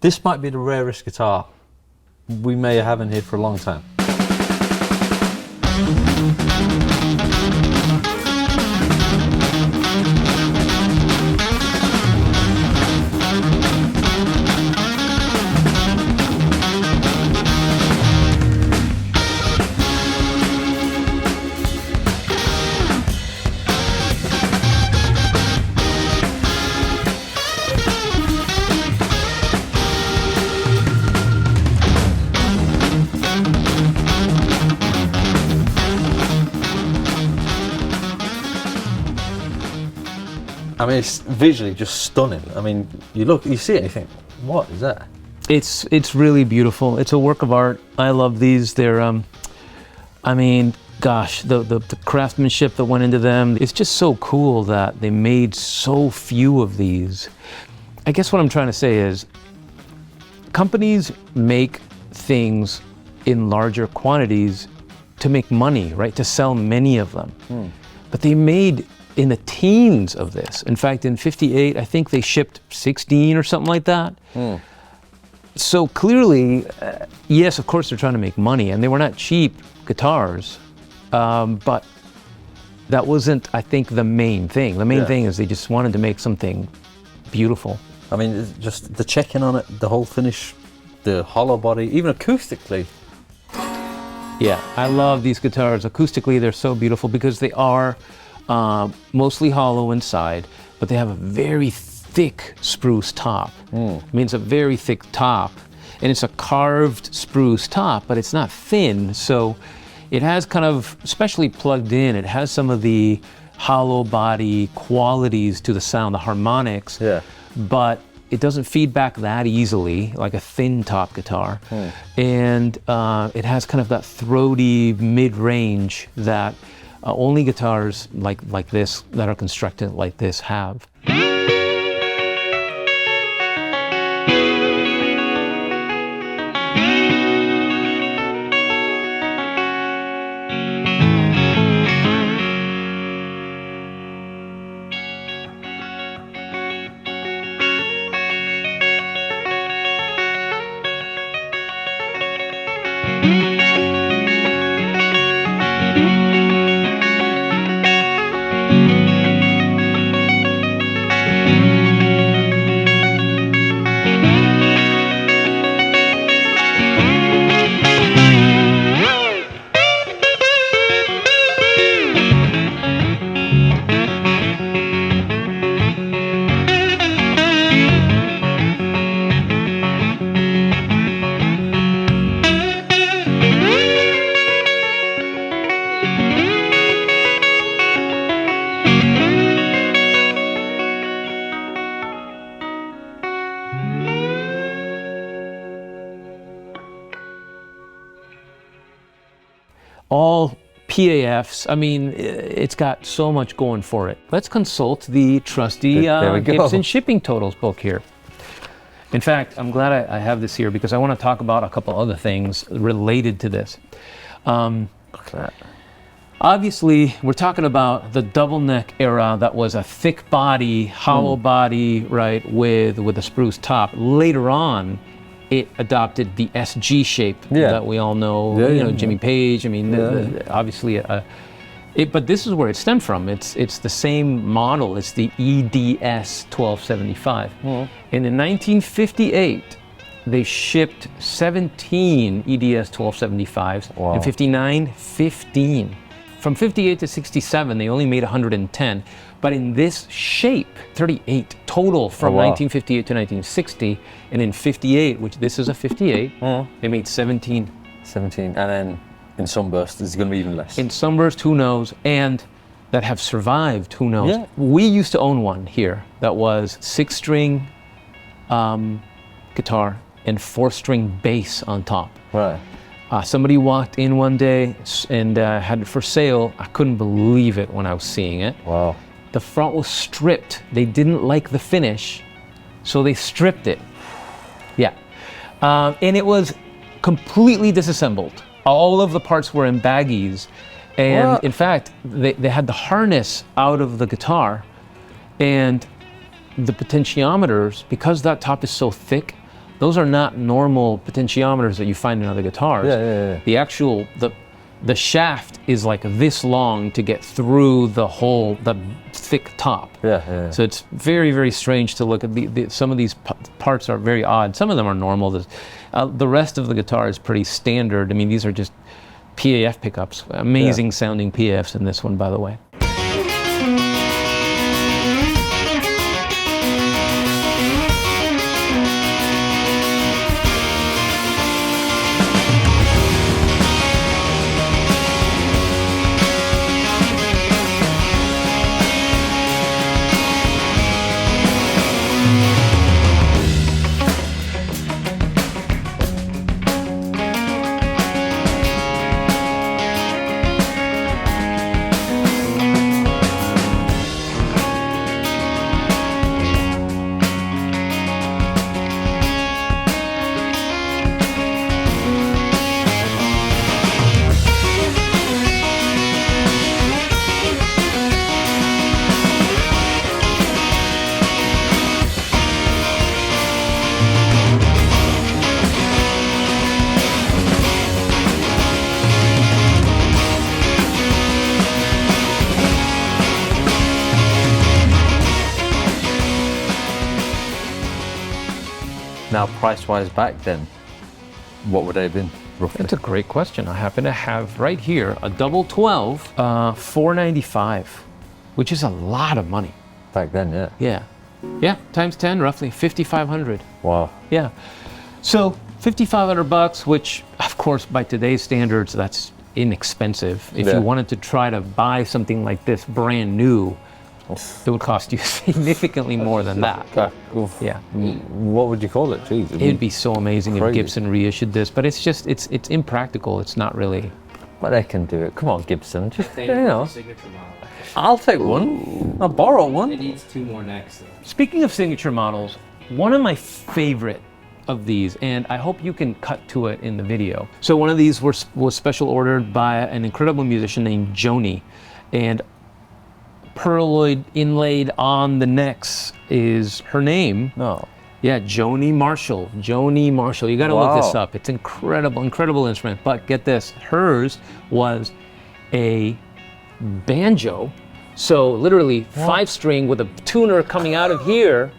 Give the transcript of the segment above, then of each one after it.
This might be the rarest guitar we may have in here for a long time. I mean, it's visually just stunning. I mean, you see it and you think, what is that? It's really beautiful. It's a work of art. I love these. They're, I mean, gosh, the craftsmanship that went into them. It's just so cool that they made so few of these. I guess what I'm trying to say is, companies make things in larger quantities to make money, right? To sell many of them. But they made in the teens of this. In fact, in '58, I think they shipped 16 or something like that. So clearly, yes, of course they're trying to make money, and they were not cheap guitars, but that wasn't, I think, the main thing. The main thing is they just wanted to make something beautiful. I mean, just the checking on it, the whole finish, the hollow body, even acoustically. Yeah, I love these guitars. Acoustically, they're so beautiful because they are mostly hollow inside, but they have a very thick spruce top. I mean, it's a very thick top, and it's a carved spruce top, but it's not thin, so it has kind of, especially plugged in, it has some of the hollow body qualities to the sound, the harmonics, but it doesn't feed back that easily, like a thin top guitar. And it has kind of that throaty mid-range that only guitars like this, that are constructed like this, have. All PAFs, I mean, it's got so much going for it. Let's consult the trusty Gibson shipping totals book here. In fact, I'm glad I have this here because I want to talk about a couple other things related to this. Obviously, we're talking about the double neck era that was a thick body, hollow body, right, with a spruce top. Later on, it adopted the SG shape that we all know, Jimmy Page. I mean, obviously, but this is where it stemmed from. It's the same model. It's the EDS-1275. And in 1958, they shipped 17 EDS-1275s. Wow. In '59, 15. From '58 to '67, they only made 110. But in this shape, 38 total from 1958 to 1960. And in '58, which this is a '58, they made 17. 17, and then in Sunburst, it's going to be even less. In Sunburst, who knows? And that have survived, who knows? Yeah. We used to own one here that was 6-string guitar and 4-string bass on top. Right. Somebody walked in one day and had it for sale. I couldn't believe it when I was seeing it. Wow. The front was stripped. They didn't like the finish, so they stripped it. Yeah. And it was completely disassembled. All of the parts were in baggies. And in fact, they had the harness out of the guitar, and the potentiometers, because that top is so thick, those are not normal potentiometers that you find in other guitars. Yeah. The actual, the shaft is like this long to get through the thick top. Yeah. So it's very, very strange to look at. Some of these parts are very odd. Some of them are normal. The rest of the guitar is pretty standard. I mean, these are just PAF pickups. Amazing sounding PAFs in this one, by the way. Now, price-wise back then, what would they have been roughly? That's a great question. I happen to have right here a double 12, $495, which is a lot of money. Back then, Yeah, times 10, roughly 5,500. Wow. Yeah, so 5,500 bucks, which of course by today's standards, that's inexpensive. If you wanted to try to buy something like this brand new, it would cost you significantly more than that. Yeah. What would you call it? Jeez, It'd be so amazing if crazy. Gibson reissued this, but it's just, it's impractical. It's not really. But they can do it. Come on, Gibson. Just, Signature model. I'll take one. I'll borrow one. It needs 2 more necks though. Speaking of signature models, one of my favorite of these, and I hope you can cut to it in the video. So one of these was special ordered by an incredible musician named Joni, and pearloid inlaid on the necks is her name. No. Yeah, Joni Marshall. Joni Marshall. You got to look this up. It's incredible, incredible instrument. But get this, hers was a banjo. So literally 5-string with a tuner coming out of here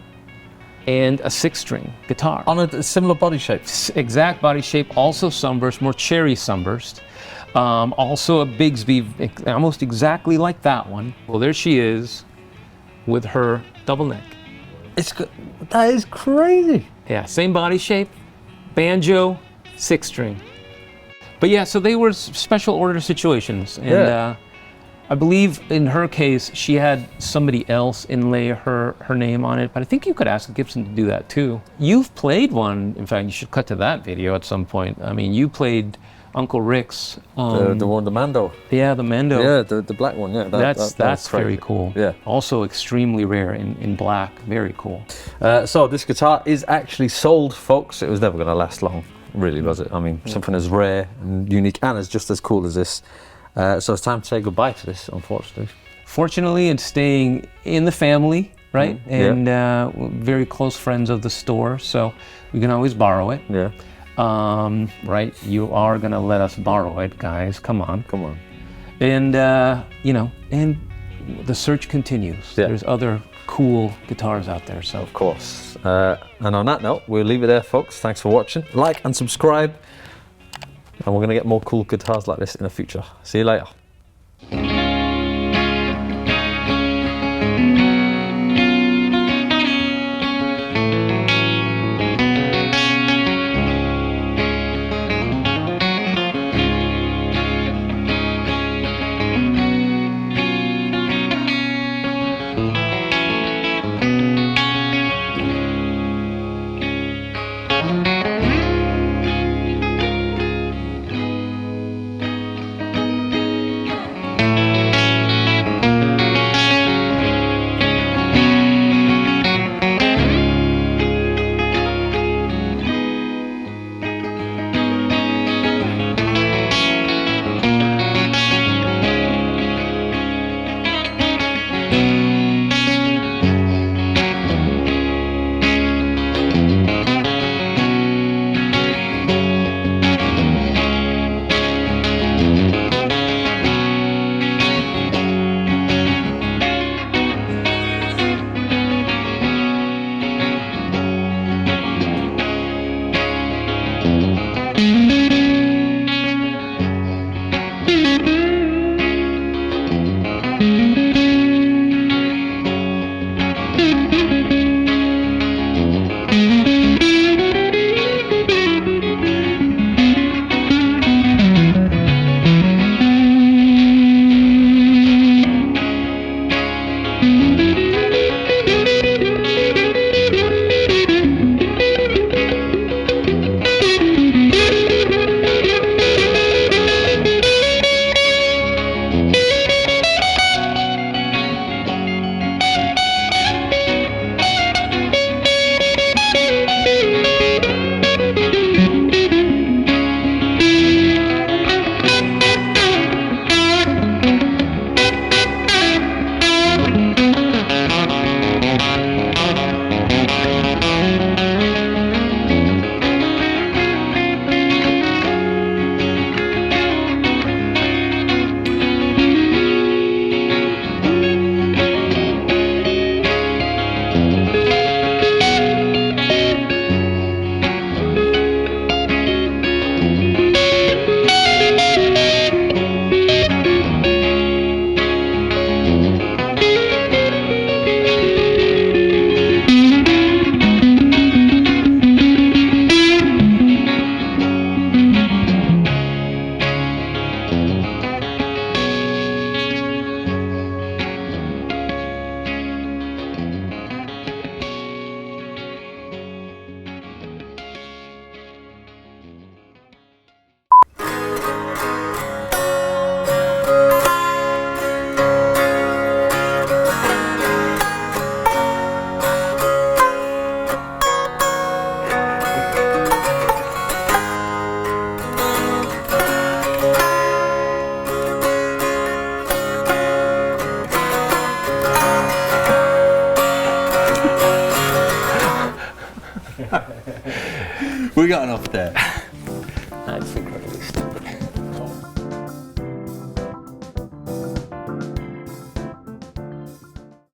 and a 6-string guitar. On a similar body shape. Exact body shape, also sunburst, more cherry sunburst. Also a Bigsby, almost exactly like that one. Well, there she is with her double neck. That is crazy. Yeah, same body shape, banjo, 6-string. But yeah, so they were special order situations. And I believe in her case, she had somebody else inlay her name on it, but I think you could ask Gibson to do that too. You've played one, in fact, you should cut to that video at some point. I mean, you played Uncle Rick's. The one, the Mando. Yeah, the Mando. Yeah, the black one, yeah. That's very cool. Yeah. Also extremely rare in black, very cool. So this guitar is actually sold, folks. It was never going to last long, really, was it? I mean, something as rare and unique and as just as cool as this. So it's time to say goodbye to this, unfortunately. Fortunately, it's staying in the family, right? And very close friends of the store, so we can always borrow it. Yeah. Right? You are gonna let us borrow it, guys. Come on. Come on. And and the search continues. Yeah. There's other cool guitars out there. So Of course. And on that note, we'll leave it there, folks. Thanks for watching. Like and subscribe. And we're going to get more cool guitars like this in the future. See you later. We got enough there. I think